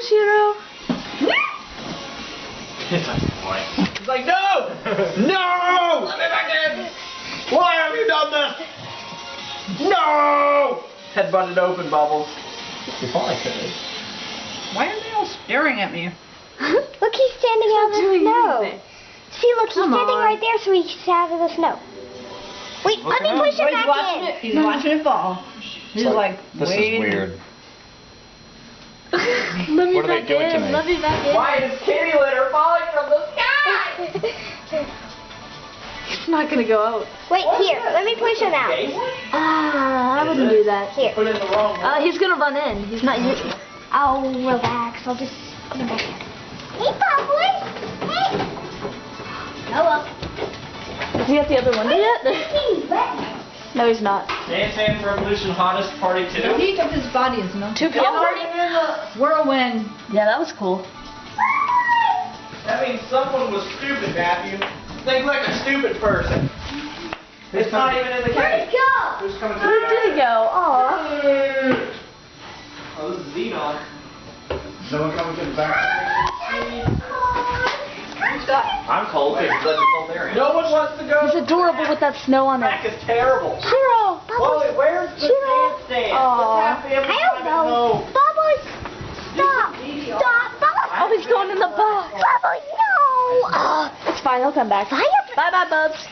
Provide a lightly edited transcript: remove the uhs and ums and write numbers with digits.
Shiro. He's like, no! No! Let me back in! Why have you done this? No! Head butted open, Bubbles. You probably could. Why are they all staring at me? Look, he's standing out in the snow. See, look, he's standing right there so he can get out of the snow. Wait, let me push him back in. He's watching it fall. He's like, this is weird. Let me What are they doing to me? Let me back in. Why is kitty litter falling from the sky? It's not gonna go out. Wait, here, let me push him out. I wouldn't do that. Here. Put it in the wrong one. He's gonna run in. He's not using. I'll relax. I'll just put him back in. Hey, Bubbles. Hey. Hello. Is he at the other window yet? No, he's not. Dance Dance Revolution Hottest Party 2. The heat of his body is melting. 2 p.m. party? Whirlwind. Yeah, that was cool. That means someone was stupid, Matthew. Think like a stupid person. It's not even in the case. Who's coming to the Where did he go? Aw. Oh, this is Xenon. Someone coming to the back? I'm cold because it's such a cold area. No one wants to go. He's adorable with that snow on it. Back is terrible. Shiro, Bubbles. Wally, where's the dance stand? Aw. I don't know. Bubbles, stop. Stop. Bubbles. Oh, he's going in the box. Bubbles, no. It's fine. He'll come back. Fire. Bye-bye, Bubs.